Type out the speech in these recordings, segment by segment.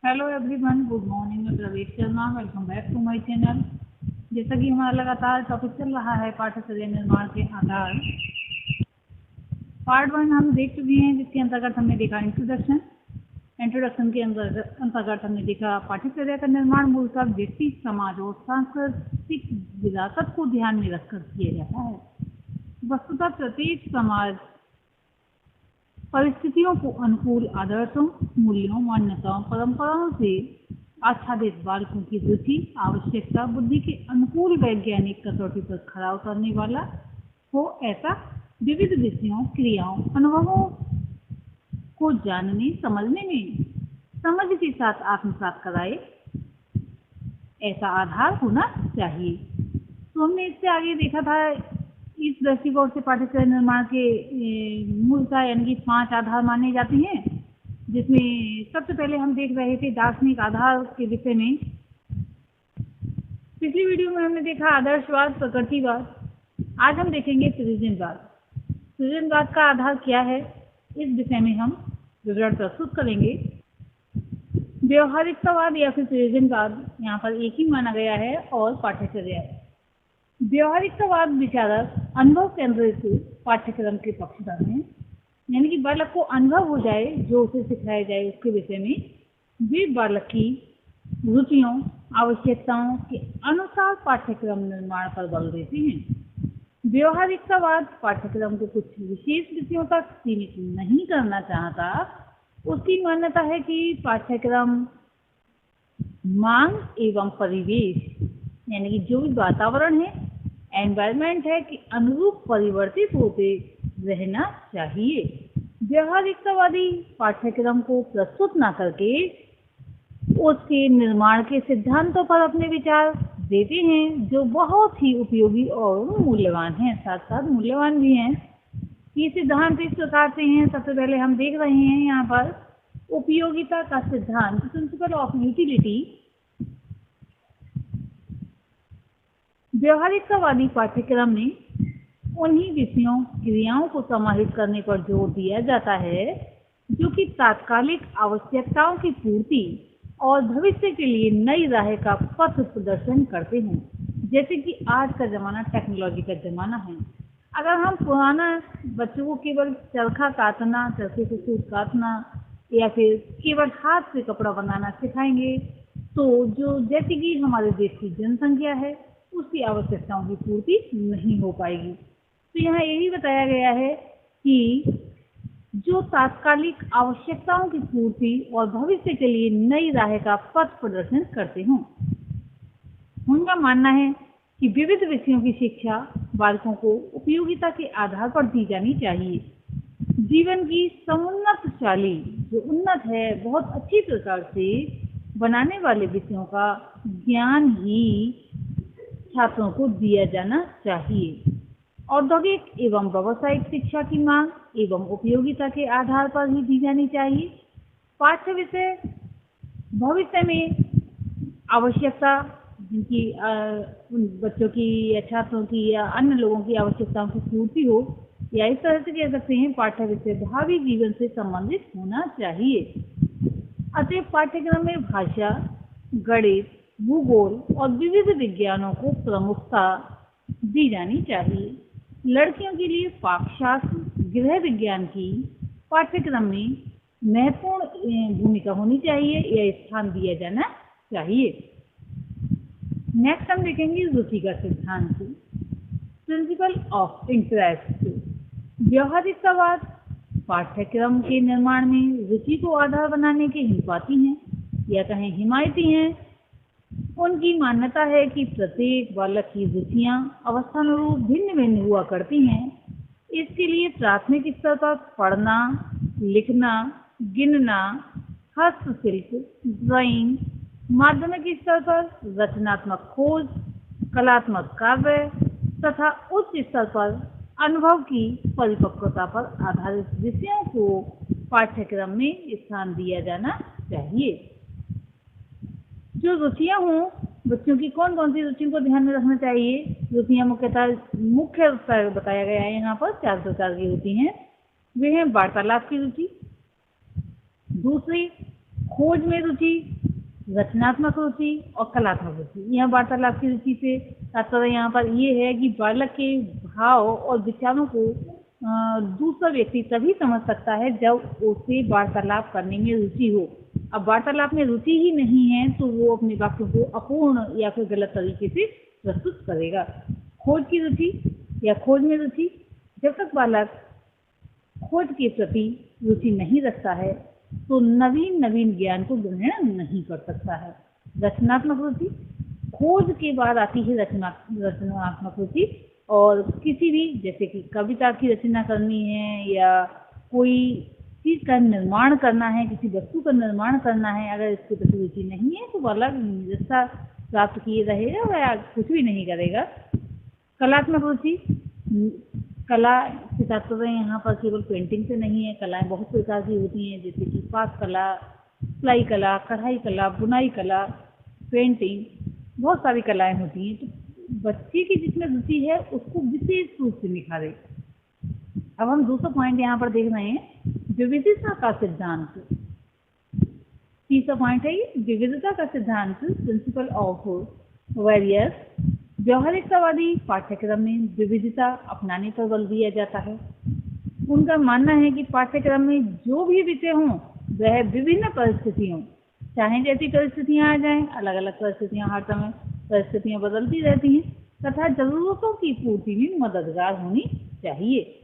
Hello everyone, good morning. मैं Pravesh Sharma, welcome back to my channel. जैसा कि हमारा लगातार टॉपिक चल रहा है पाठ्यचर्या निर्माण के आधार, पार्ट 1 हम देख चुके हैं, जिसके अंतर्गत हमने देखा इंट्रोडक्शन के अंतर्गत हमने देखा पाठ्यचर्या का निर्माण मूलतः व्यक्ति, समाज और सांस्कृतिक विरासत को ध्यान में रखकर किया जाता है। वस्तुतः प्रत्येक समाज परिस्थितियों को अनुकूल आदर्शों, मूल्यों, मान्यताओं, परंपराओं से आच्छादित बालकों की रुचि, आवश्यकता, बुद्धि के अनुकूल वैज्ञानिक कसौटी पर खरा उतरने वाला हो, ऐसा विविध विषयों, क्रियाओं, अनुभवों को जानने, समझने में समझ के साथ आत्मसात कराए, ऐसा आधार होना चाहिए। तो हमने इससे आगे देखा था, इस दृष्टिकोण से पाठ्यक्रम निर्माण के मूलतः यानी कि 5 आधार माने जाते हैं, जिसमें सबसे पहले हम देख रहे थे दार्शनिक आधार के विषय में। पिछली वीडियो में हमने देखा आदर्शवाद, प्रकृतिवाद। आज हम देखेंगे सृजनवाद। सृजनवाद का आधार क्या है, इस विषय में हम विवरण प्रस्तुत करेंगे। व्यवहारिकतावाद या फिर सृजनवाद यहाँ पर एक ही माना गया है और पाठ्यचर्या है। व्यवहारिकतावाद विचारक अनुभव केंद्रित पाठ्यक्रम के पक्षधर हैं, यानी कि बालक को अनुभव हो जाए, जो उसे सिखाया जाए उसके विषय में वे बालक की रुचियों, आवश्यकताओं के अनुसार पाठ्यक्रम निर्माण पर बल देते हैं। व्यवहारिकतावाद पाठ्यक्रम को कुछ विशेष विषयों तक सीमित नहीं करना चाहता। उसकी मान्यता है कि पाठ्यक्रम मांग एवं परिवेश, यानी कि जो भी वातावरण है, एनवायरमेंट है, कि अनुरूप परिवर्तित होते रहना चाहिए। व्यवहारिकतावादी पाठ्यक्रम को प्रस्तुत न करके उसके निर्माण के सिद्धांतों पर अपने विचार देते हैं, जो बहुत ही उपयोगी और मूल्यवान हैं, साथ साथ मूल्यवान भी हैं। ये सिद्धांत इस प्रकार से हैं। सबसे पहले हम देख रहे हैं यहाँ पर उपयोगिता का सिद्धांत, प्रिंसिपल ऑफ यूटिलिटी। व्यवहारिकतावादी पाठ्यक्रम में उन्हीं विषयों, क्रियाओं को समाहित करने पर जोर दिया जाता है जो कि तात्कालिक आवश्यकताओं की पूर्ति और भविष्य के लिए नई राह का पथ प्रदर्शन करते हैं। जैसे कि आज का जमाना टेक्नोलॉजी का जमाना है। अगर हम पुराना बच्चों को केवल चरखा काटना, चरखे से सूत काटना या फिर केवल हाथ से कपड़ा बनाना सिखाएंगे, तो जैसे कि हमारे देश की जनसंख्या है, उसकी आवश्यकताओं की पूर्ति नहीं हो पाएगी। तो यहाँ यही बताया गया है कि जो तात्कालिक आवश्यकताओं की पूर्ति और भविष्य के लिए नई राह का पथ प्रदर्शन करते हों। उनका मानना है कि विविध विषयों की शिक्षा बालकों को उपयोगिता के आधार पर दी जानी चाहिए। जीवन की समुन्नत चाली, जो उन्नत है, बहुत अच्छी प्रकार से बनाने वाले विषयों का ज्ञान ही छात्रों को दिया जाना चाहिए। औद्योगिक एवं व्यावसायिक शिक्षा की मांग एवं उपयोगिता के आधार पर ही दी जानी चाहिए। पाठ्य विषय भविष्य में आवश्यकता, जिनकी उन बच्चों की या छात्रों की या अन्य लोगों की आवश्यकताओं की पूर्ति हो, या इस तरह से कह सकते हैं पाठ्य विषय भावी जीवन से संबंधित होना चाहिए। अतः पाठ्यक्रम में भाषा, गणित, भूगोल और विविध विज्ञानों को प्रमुखता दी जानी चाहिए। लड़कियों के लिए पाकशास्त्र, गृह विज्ञान की पाठ्यक्रम में महत्वपूर्ण भूमिका होनी चाहिए या स्थान दिया जाना चाहिए। नेक्स्ट हम देखेंगे रुचि का सिद्धांत, प्रिंसिपल ऑफ इंटरेस्ट। व्यवहारिकतावाद पाठ्यक्रम के निर्माण में रुचि को आधार बनाने के हिमपाती हैं या कहें हिमायती हैं। उनकी मान्यता है कि प्रत्येक बालक की रुचियां अवस्थानुरूप भिन्न भिन्न हुआ करती हैं। इसके लिए प्राथमिक स्तर पर पढ़ना, लिखना, गिनना, हस्तशिल्प, ड्राइंग, माध्यमिक स्तर पर रचनात्मक खोज, कलात्मक कार्य तथा उच्च स्तर पर अनुभव की परिपक्वता पर आधारित विषयों को पाठ्यक्रम में स्थान दिया जाना चाहिए। जो रुचियां हों, बच्चों की कौन कौन सी रुचियों को ध्यान में रखना चाहिए। रुचियां मुख्य बताया गया है यहाँ पर 4 प्रकार की होती हैं। वे हैं वार्तालाप की रुचि, दूसरी खोज में रुचि, रचनात्मक रुचि और कलात्मक रुचि। यह वार्तालाप की रुचि से तात्पर्य यहाँ पर ये है कि बालक के भाव और विचारों को दूसरा व्यक्ति तभी समझ सकता है जब उसे वार्तालाप करने में रुचि हो। अब वार्तालाप में रुचि ही नहीं है तो वो अपने वाक्य को अपूर्ण या फिर गलत तरीके से प्रस्तुत करेगा। खोज की रुचि या खोज में रुचि, जब तक बालक खोज के प्रति रुचि नहीं रखता है तो नवीन ज्ञान को ग्रहण नहीं कर सकता है। रचनात्मक रुचि, खोज के बाद आती है रचनात्मक रुचि, और किसी भी जैसे कि कविता की रचना करनी है या कोई चीज का निर्माण करना है, किसी वस्तु का निर्माण करना है, अगर इसके प्रति रुचि नहीं है तो बालक निरस्ता प्राप्त किए रहेगा वह कुछ भी नहीं करेगा। कलात्मक रुचि, कला के तात्पर्य यहाँ पर केवल पेंटिंग से नहीं है। कलाएं बहुत प्रकार की होती हैं, जैसे कि पाक कला, सिलाई कला, कढ़ाई कला, बुनाई कला, पेंटिंग, बहुत सारी कलाएं होती हैं। तो बच्चे की जिसमें रुचि है उसको विशेष रूप से निखारे। अब हम दूसरा पॉइंट यहाँ पर देख रहे हैं, विविधता का सिद्धांत। तीसरा पॉइंट है ये विविधता का सिद्धांत, प्रिंसिपल ऑफ वेरियस। व्यवहारिकतावादी पाठ्यक्रम में विविधता अपनाने पर बल दिया जाता है। उनका मानना है कि पाठ्यक्रम में जो भी विषय हों वह विभिन्न परिस्थितियों, चाहे जैसी परिस्थितियां आ जाएं, अलग अलग परिस्थितियां, हर समय परिस्थितियां बदलती रहती हैं, तथा जरूरतों की पूर्ति में मददगार होनी चाहिए।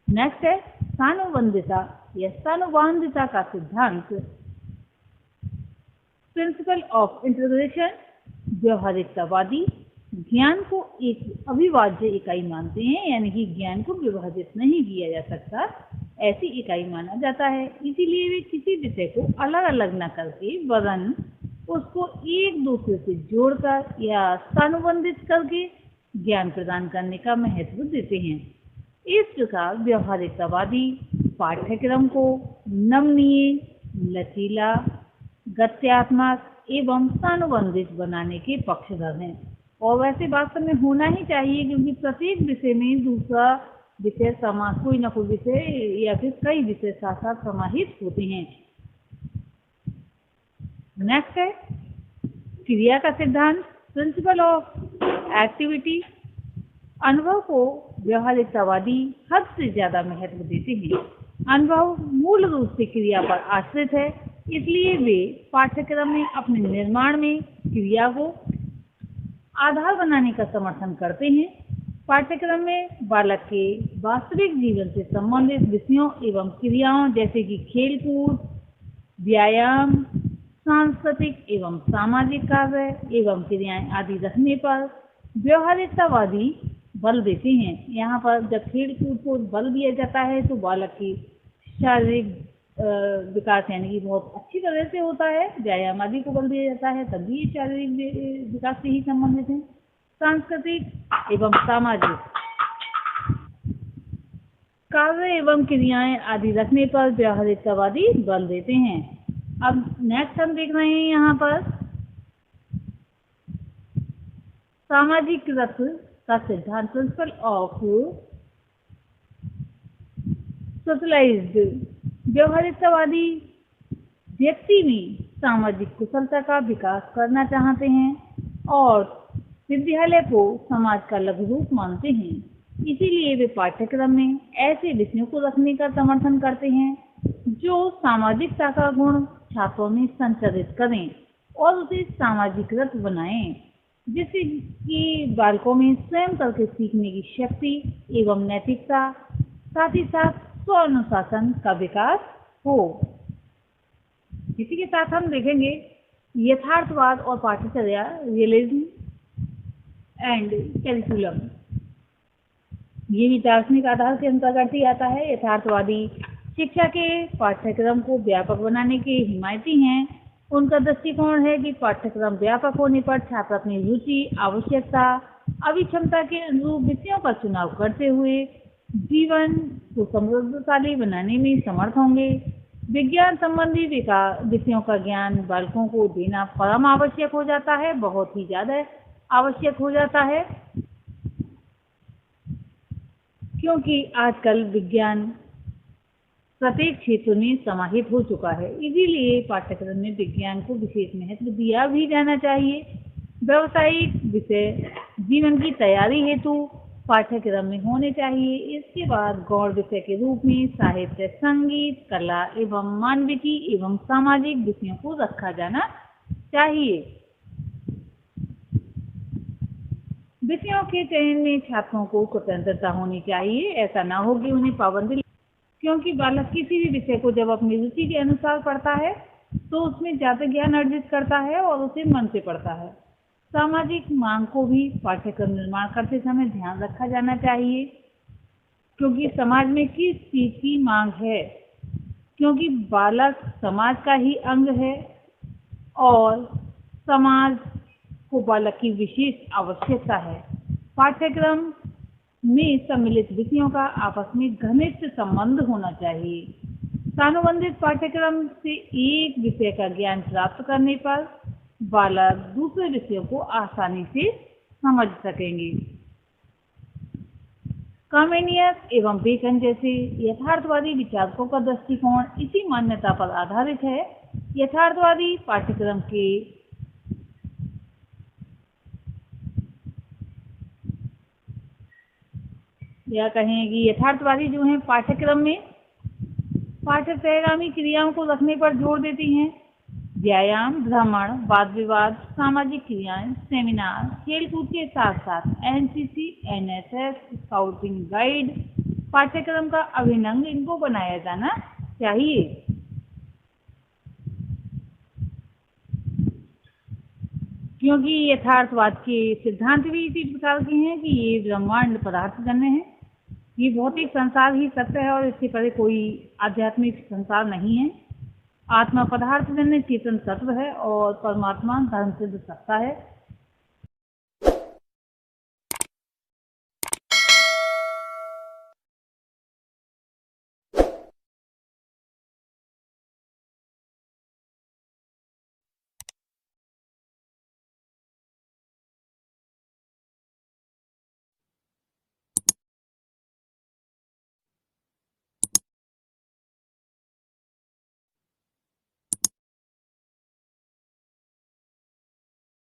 नेक्स्ट है स्थानोबंदिता या स्थानोबांधिता का सिद्धांत, प्रिंसिपल ऑफ इंटीग्रेशन। व्यवहारिकतावादी ज्ञान को एक अविभाज्य इकाई मानते हैं, यानी कि ज्ञान को विभाजित नहीं किया जा सकता, ऐसी इकाई माना जाता है। इसीलिए वे किसी विषय को अलग अलग न करके वरन उसको एक दूसरे से जोड़कर या स्थानोबंधित करके ज्ञान प्रदान करने का महत्व देते हैं। इस प्रकार व्यवहारिकतावादी पाठ्यक्रम को नमनीय, लचीला, गत्यात्मक एवं स्थानोबंधित बनाने के पक्षधर हैं। और वैसे वास्तव में होना ही चाहिए, क्योंकि प्रत्येक विषय में दूसरा विषय कोई ना कोई विषय या फिर कई विषय साथ साथ समाहित होते हैं। नेक्स्ट है क्रिया का सिद्धांत, प्रिंसिपल ऑफ एक्टिविटी। अनुभव को व्यवहारिकतावादी हद से ज्यादा महत्व देते हैं। अनुभव मूल रूप से क्रिया पर आश्रित है, इसलिए वे पाठ्यक्रम में अपने निर्माण में क्रिया को आधार बनाने का समर्थन करते हैं। पाठ्यक्रम में बालक के वास्तविक जीवन से संबंधित विषयों एवं क्रियाओं जैसे कि खेलकूद, व्यायाम, सांस्कृतिक एवं सामाजिक कार्य एवं क्रियाएं आदि रखने पर व्यवहारिकतावादी बल देते हैं। यहाँ पर जब खेलकूद को बल दिया जाता है तो बालक की शारीरिक विकास यानी कि बहुत अच्छी तरह से होता है। व्यायाम आदि को बल दिया जाता है तब भी ये शारीरिक विकास से ही संबंधित है। सांस्कृतिक एवं सामाजिक कार्य एवं क्रियाएं आदि रखने पर व्यवहारिकतावादी बल देते हैं। अब नेक्स्ट हम देख रहे हैं यहाँ पर सामाजिक का सिद्धांत, प्रिंसिपल ऑफ सोशलाइज्ड। व्यवहारिकतावादी व्यक्ति में सामाजिक कुशलता का विकास करना चाहते हैं और विद्यालय को समाज का लघु रूप मानते हैं। इसीलिए वे पाठ्यक्रम में ऐसे विषयों को रखने का समर्थन करते हैं जो सामाजिकता का गुण छात्रों में संचारित करें और उसे सामाजिकृत बनाएं, जिससे कि बालकों में स्वयं करके सीखने की शक्ति एवं नैतिकता, साथ ही साथ स्व अनुशासन का विकास हो। इसी के साथ हम देखेंगे यथार्थवाद और पाठ्यचर्या, रियलिज्म एंड कैरिकुलम। ये भी दार्शनिक आधार के अंतर्गत ही आता है। यथार्थवादी शिक्षा के पाठ्यक्रम को व्यापक बनाने के हिमायती हैं। उनका दृष्टिकोण है कि पाठ्यक्रम व्यापक होने पर छात्र अपनी रुचि, आवश्यकता, अभिक्षमता के अनुरूप विषयों का चुनाव करते हुए जीवन को समृद्धशाली बनाने में समर्थ होंगे। विज्ञान संबंधी विषयों का ज्ञान बालकों को देना परम आवश्यक हो जाता है, बहुत ही ज्यादा आवश्यक हो जाता है, क्योंकि आजकल विज्ञान प्रत्येक क्षेत्र में समाहित हो चुका है। इसीलिए पाठ्यक्रम में विज्ञान को विशेष महत्व दिया भी जाना चाहिए। व्यावसायिक विषय जीवन की तैयारी हेतु पाठ्यक्रम में होने चाहिए। इसके बाद गौण विषय के रूप में साहित्य, संगीत, कला एवं मानविकी एवं सामाजिक विषयों को रखा जाना चाहिए। विषयों के चयन में छात्रों को स्वतंत्रता होनी चाहिए। ऐसा ना हो कि उन्हें पाबंदी, क्योंकि बालक किसी भी विषय को जब अपनी रुचि के अनुसार पढ़ता है तो उसमें ज्यादा ज्ञान अर्जित करता है और उसे मन से पढ़ता है। सामाजिक मांग को भी पाठ्यक्रम निर्माण करते समय ध्यान रखा जाना चाहिए, क्योंकि समाज में किस चीज की मांग है, क्योंकि बालक समाज का ही अंग है और समाज को बालक की विशेष आवश्यकता है। पाठ्यक्रम में सम्मिलित विषयों का आपस में घनिष्ठ संबंध होना चाहिए। सानुबंधित पाठ्यक्रम से एक विषय का ज्ञान प्राप्त करने पर बालक दूसरे विषयों को आसानी से समझ सकेंगे। कॉमेनियस एवं बेकन जैसे यथार्थवादी विचारकों का दृष्टिकोण इसी मान्यता पर आधारित है। यथार्थवादी पाठ्यक्रम के या कहें कि यथार्थवादी जो हैं पाठ्यक्रम में पाठ्यक्रमी क्रियाओं को रखने पर जोर देती हैं। व्यायाम, भ्रमण, वाद विवाद, सामाजिक क्रियाएं, सेमिनार, खेलकूद के साथ साथ एनसीसी, एनएसएस, स्काउटिंग गाइड पाठ्यक्रम का अभिन्न इनको बनाया जाना चाहिए। क्योंकि यथार्थवाद के सिद्धांत भी इसी प्रकार के हैं कि ये ब्रह्मांड पदार्थ जन्य है, ये भौतिक संसार ही सत्य है और इसके परे कोई आध्यात्मिक संसार नहीं है। आत्मा पदार्थ जन्य चेतन तत्व है और परमात्मा धर्म सिद्ध सत्ता है।